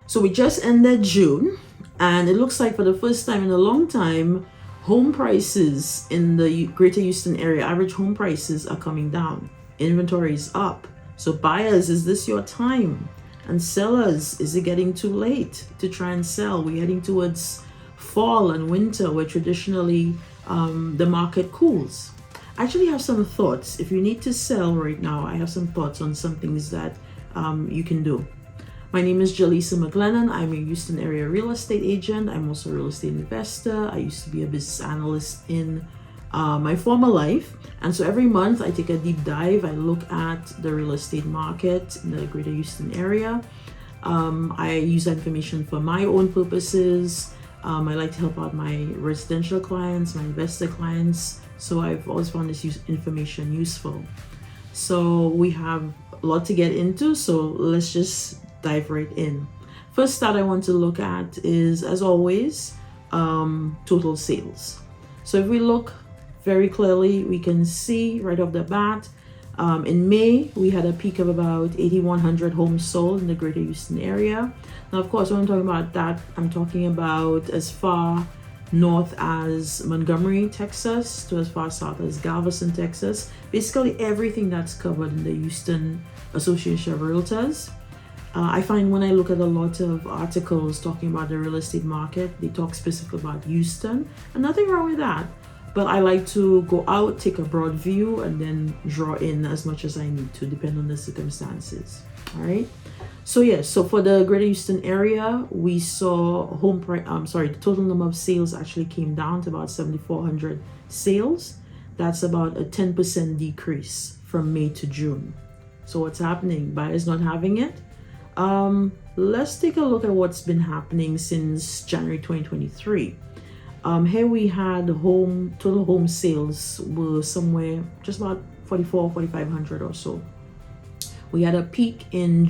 So we just ended June, and it looks like for the first time in a long time, home prices in the greater Houston area, average home prices are coming down. Inventory is up. So buyers, is this your time? And sellers, is it getting too late to try and sell? We're heading towards fall and winter, where traditionally the market cools. I actually have some thoughts. If you need to sell right now, I have some thoughts on some things that you can do. My name is Jaleesa McLennan. I'm a Houston area real estate agent. I'm also a real estate investor. I used to be a business analyst in my former life. And so every month I take a deep dive. I look at the real estate market in the greater Houston area. I use that information for my own purposes. I like to help out my residential clients, my investor clients. So I've always found this information useful. So we have a lot to get into. So let's just dive right in. First stat I want to look at is, as always, total sales. So if we look very clearly, we can see right off the bat, in May, we had a peak of about 8,100 homes sold in the greater Houston area. Now, of course, when I'm talking about that, I'm talking about as far north as Montgomery, Texas, to as far south as Galveston, Texas. Basically, everything that's covered in the Houston Association of Realtors. I find when I look at a lot of articles talking about the real estate market, they talk specifically about Houston, and nothing wrong with that. But I like to go out, take a broad view, and then draw in as much as I need to, depending on the circumstances. All right. So yes, so for the greater Houston area, we saw the total number of sales actually came down to about 7,400 sales. That's about a 10% decrease from May to June. So what's happening? Buyers not having it. Let's take a look at what's been happening since January 2023. Here we had total home sales were somewhere just about 4,500 or so. We had a peak in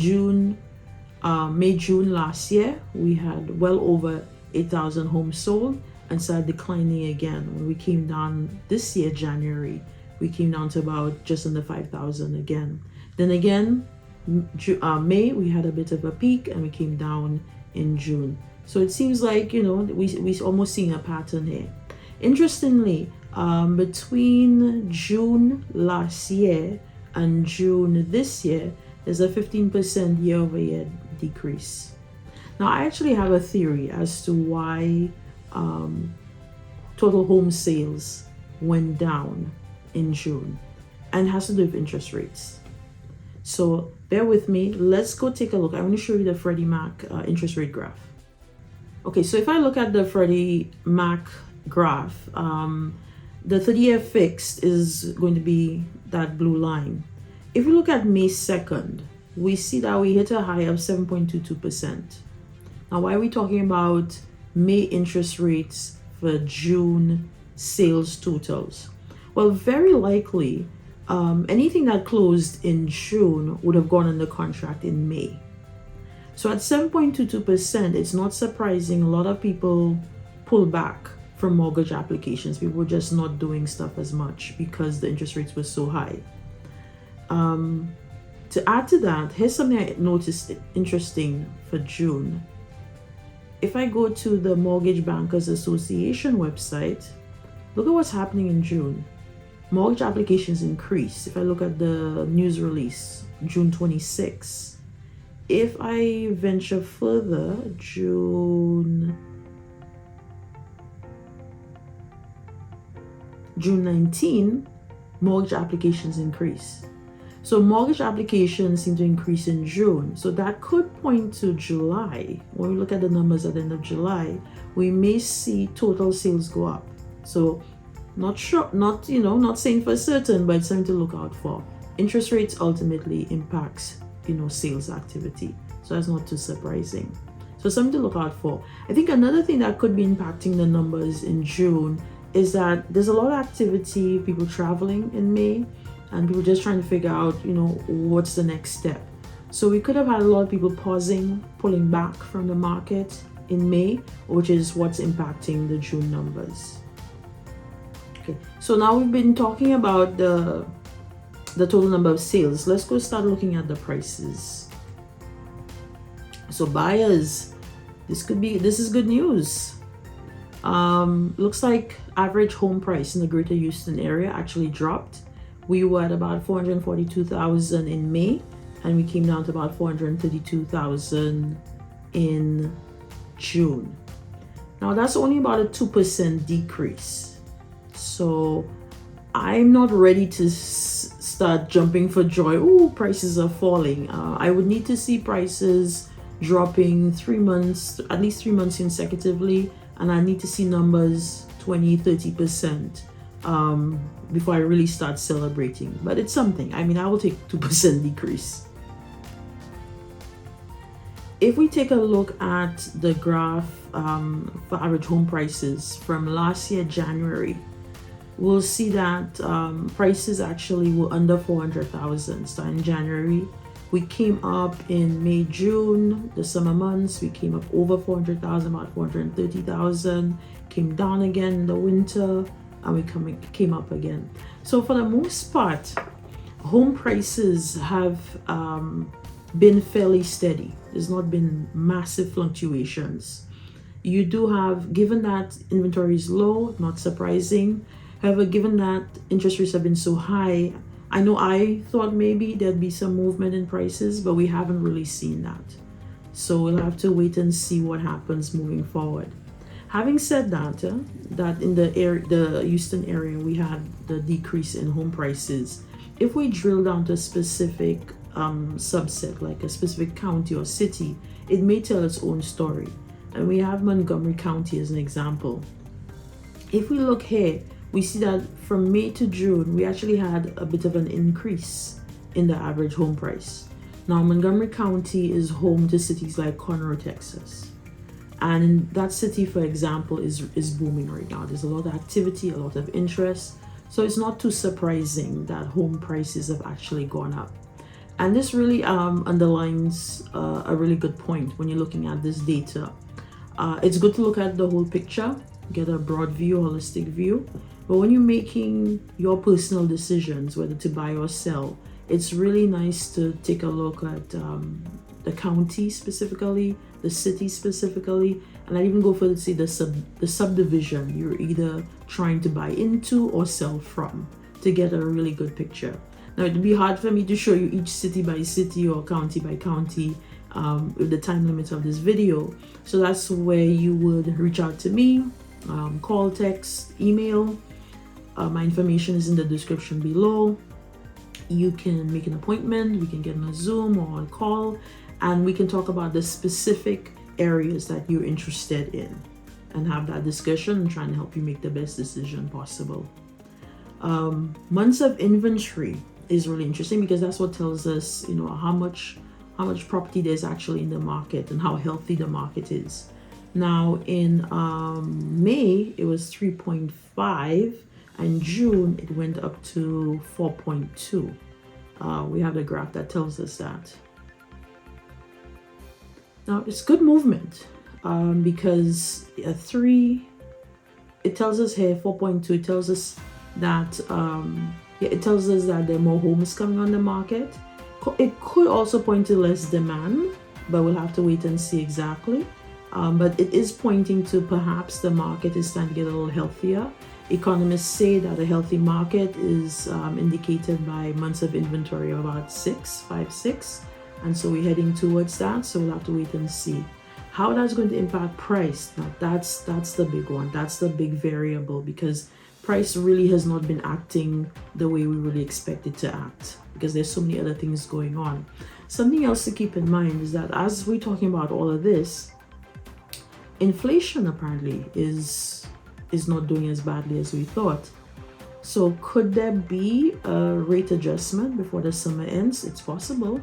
May-June last year. We had well over 8,000 homes sold and started declining again. When we came down this year, January, we came down to about just under 5,000 again. Then again, May, we had a bit of a peak and we came down in June. So it seems like, we almost seeing a pattern here. Interestingly, between June last year and June this year, there's a 15% year-over-year decrease. Now, I actually have a theory as to why total home sales went down in June, and it has to do with interest rates. So bear with me. Let's go take a look. I want to show you the Freddie Mac interest rate graph. Okay, so if I look at the Freddie Mac graph, the 30-year fixed is going to be that blue line. If we look at May 2nd, we see that we hit a high of 7.22%. Now, why are we talking about May interest rates for June sales totals? Well, very likely, anything that closed in June would have gone under contract in May. So at 7.22%, it's not surprising a lot of people pull back from mortgage applications. People were just not doing stuff as much because the interest rates were so high. To add to that, here's something I noticed interesting for June. If I go to the Mortgage Bankers Association website, look at what's happening in June. Mortgage applications increased. If I look at the news release, June 26. If I venture further, June 19, mortgage applications increase. So mortgage applications seem to increase in June. So that could point to July. When we look at the numbers at the end of July, we may see total sales go up. So not sure, not saying for certain, but it's something to look out for. Interest rates ultimately impacts sales activity. So that's not too surprising. So something to look out for. I think another thing that could be impacting the numbers in June is that there's a lot of activity, people traveling in May, and people just trying to figure out, what's the next step. So we could have had a lot of people pausing, pulling back from the market in May, which is what's impacting the June numbers. Okay, so now we've been talking about the total number of sales. Let's go start looking at the prices. So buyers, this is good news. Looks like average home price in the greater Houston area actually dropped. We were at about 442,000 in May, and we came down to about 432,000 in June. Now that's only about a 2% decrease. So I'm not ready to start jumping for joy. Oh, prices are falling. I would need to see prices dropping 3 months, at least 3 months consecutively, and I need to see numbers 20-30% before I really start celebrating. But it's something. I mean, I will take 2% decrease. If we take a look at the graph for average home prices from last year, January, we'll see that prices actually were under 400,000 starting in January. We came up in May, June, the summer months. We came up over 400,000, about 430,000. Came down again in the winter, and we came up again. So for the most part, home prices have been fairly steady. There's not been massive fluctuations. You do have, given that inventory is low, not surprising. However, given that interest rates have been so high, I know I thought maybe there'd be some movement in prices, but we haven't really seen that. So we'll have to wait and see what happens moving forward. Having said that, that in the Houston area, we had the decrease in home prices. If we drill down to a specific subset, like a specific county or city, it may tell its own story. And we have Montgomery County as an example. If we look here, we see that from May to June, we actually had a bit of an increase in the average home price. Now, Montgomery County is home to cities like Conroe, Texas. And that city, for example, is booming right now. There's a lot of activity, a lot of interest. So it's not too surprising that home prices have actually gone up. And this really underlines a really good point when you're looking at this data. It's good to look at the whole picture, get a broad view, holistic view. But when you're making your personal decisions, whether to buy or sell, it's really nice to take a look at the county specifically, the city specifically, and I even go further to see the subdivision you're either trying to buy into or sell from to get a really good picture. Now, it'd be hard for me to show you each city by city or county by county with the time limit of this video. So that's where you would reach out to me, call, text, email. My information is in the description below. You can make an appointment, we can get on a Zoom or on a call, and we can talk about the specific areas that you're interested in and have that discussion and try and help you make the best decision possible. Months of inventory is really interesting because that's what tells us, how much property there's actually in the market and how healthy the market is. Now in May it was 3.5, and June it went up to 4.2. We have the graph that tells us that. Now it's good movement because 3, it tells us here 4.2. It tells us that it tells us that there are more homes coming on the market. It could also point to less demand, but we'll have to wait and see exactly. But it is pointing to perhaps the market is starting to get a little healthier. Economists say that a healthy market is indicated by months of inventory of about 6, and so we're heading towards that. So we'll have to wait and see how that's going to impact price. Now that's the big one. That's the big variable because price really has not been acting the way we really expect it to act because there's so many other things going on. Something else to keep in mind is that as we're talking about all of this, inflation apparently is not doing as badly as we thought. So could there be a rate adjustment before the summer ends? It's possible.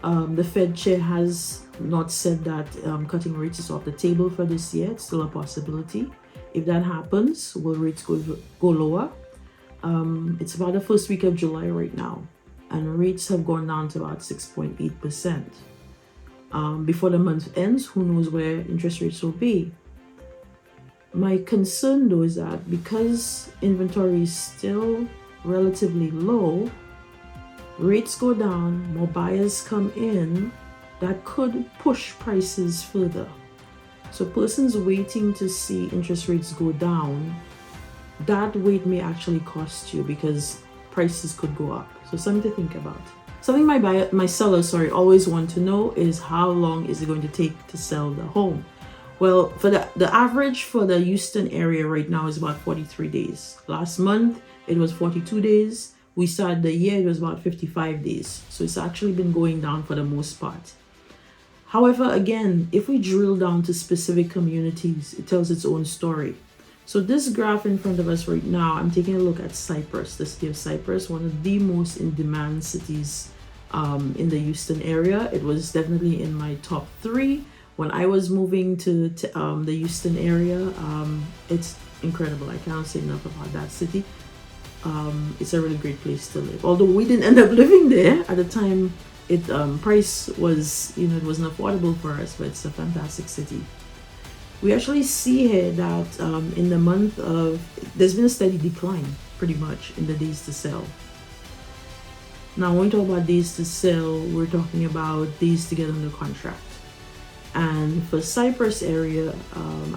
The Fed chair has not said that cutting rates is off the table for this year. It's still a possibility. If that happens, will rates go lower? It's about the first week of July right now, and rates have gone down to about 6.8%. Before the month ends, who knows where interest rates will be. My concern though is that because inventory is still relatively low, rates go down, more buyers come in, that could push prices further. So persons waiting to see interest rates go down, that wait may actually cost you because prices could go up. So something to think about. Something my sellers always want to know is how long is it going to take to sell the home? Well, for the average for the Houston area right now is about 43 days. Last month it was 42 days. We started the year, it was about 55 days. So it's actually been going down for the most part. However, again, if we drill down to specific communities, it tells its own story. So this graph in front of us right now, I'm taking a look at Cypress, the city of Cypress, one of the most in-demand cities in the Houston area. It was definitely in my top 3 when I was moving to the Houston area. It's incredible. I cannot say enough about that city. It's a really great place to live. Although we didn't end up living there at the time. Price was, it wasn't affordable for us, but it's a fantastic city. We actually see here that in the month of, there's been a steady decline pretty much in the days to sell. Now when we talk about days to sell, we're talking about days to get under contract. And for Cypress area,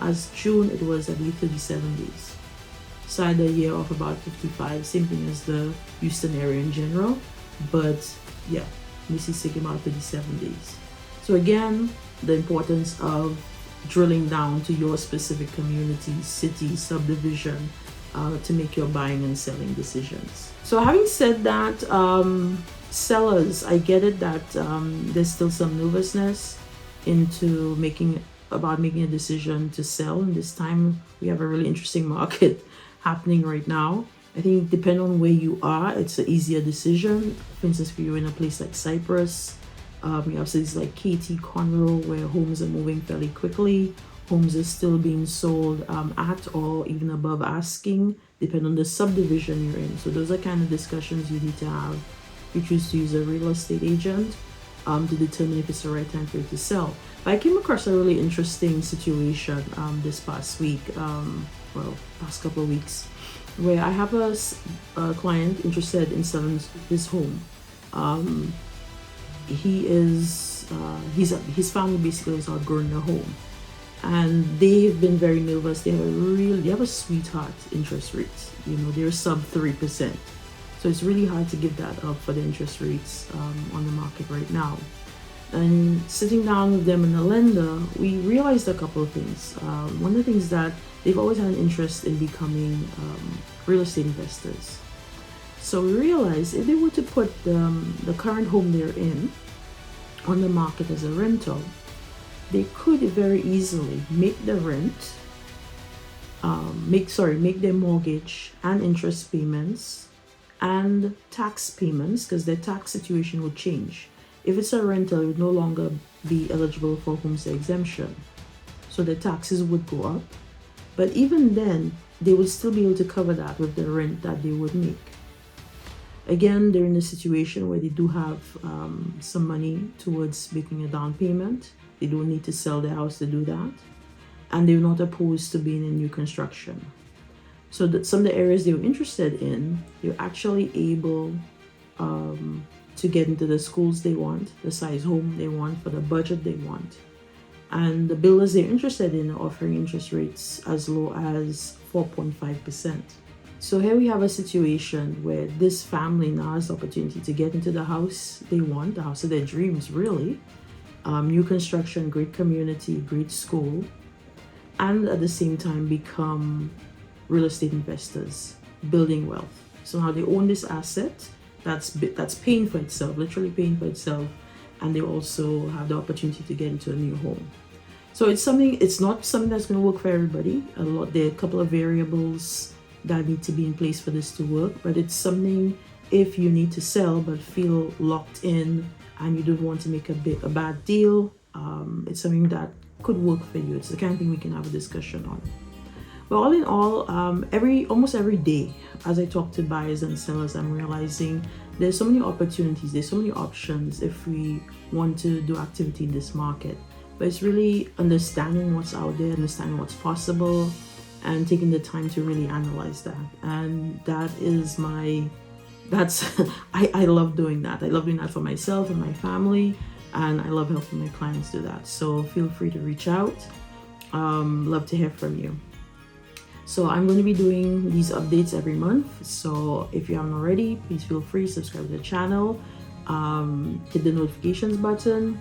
as June, it was at least 37 days. Started the year off about 55, same thing as the Houston area in general, but yeah, this is taking about 37 days. So again, the importance of drilling down to your specific community, city, subdivision to make your buying and selling decisions. So having said that, sellers, I get it that there's still some nervousness into making a decision to sell. And this time we have a really interesting market happening right now. I think depending on where you are, it's an easier decision. For instance, if you're in a place like Cypress, you have cities like Katy, Conroe, where homes are moving fairly quickly. Homes are still being sold at or even above asking, depending on the subdivision you're in. So those are kind of discussions you need to have if you choose to use a real estate agent to determine if it's the right time for you to sell. But I came across a really interesting situation this past week, past couple of weeks, where I have a client interested in selling his home. His family basically is outgrowing their home, and they've been very nervous. They have a sweetheart interest rate. They're sub 3%. So it's really hard to give that up for the interest rates on the market right now. And sitting down with them and the lender, we realized a couple of things. One of the things that they've always had an interest in becoming real estate investors. So we realized if they were to put the current home they're in on the market as a rental, they could very easily make the rent, make their mortgage and interest payments and tax payments, because their tax situation would change. If it's a rental, it would no longer be eligible for homestead exemption. So the taxes would go up. But even then, they would still be able to cover that with the rent that they would make. Again, they're in a situation where they do have some money towards making a down payment. They don't need to sell their house to do that. And they're not opposed to being in new construction. So that some of the areas they were interested in, they're actually able to get into the schools they want, the size home they want, for the budget they want. And the builders they're interested in are offering interest rates as low as 4.5%. So here we have a situation where this family now has the opportunity to get into the house they want, the house of their dreams, really. New construction, great community, great school, and at the same time become real estate investors, building wealth. So now they own this asset that's paying for itself, literally paying for itself, and they also have the opportunity to get into a new home. So it's not something that's going to work for everybody. There are a couple of variables that need to be in place for this to work, but it's something, if you need to sell but feel locked in and you don't want to make a bad deal, it's something that could work for you. It's the kind of thing we can have a discussion on. But all in all, almost every day, as I talk to buyers and sellers, I'm realizing there's so many opportunities, there's so many options if we want to do activity in this market. But it's really understanding what's out there, understanding what's possible, and taking the time to really analyze that. And I love doing that. I love doing that for myself and my family. and I love helping my clients do that. So feel free to reach out. Love to hear from you. So I'm going to be doing these updates every month. So if you haven't already, please feel free to subscribe to the channel, hit the notifications button.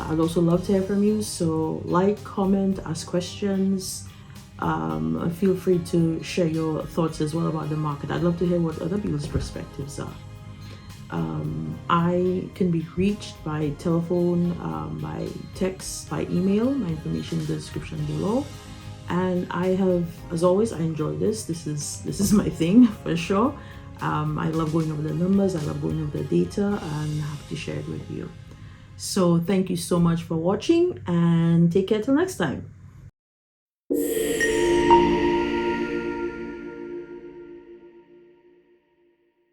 I'd also love to hear from you. So like, comment, ask questions. Feel free to share your thoughts as well about the market. I'd love to hear what other people's perspectives are. I can be reached by telephone, by text, by email. My information in the description below. And I have, as always, I enjoy this. This is my thing for sure. I love going over the numbers. I love going over the data, and happy to share it with you. So thank you so much for watching, and take care till next time.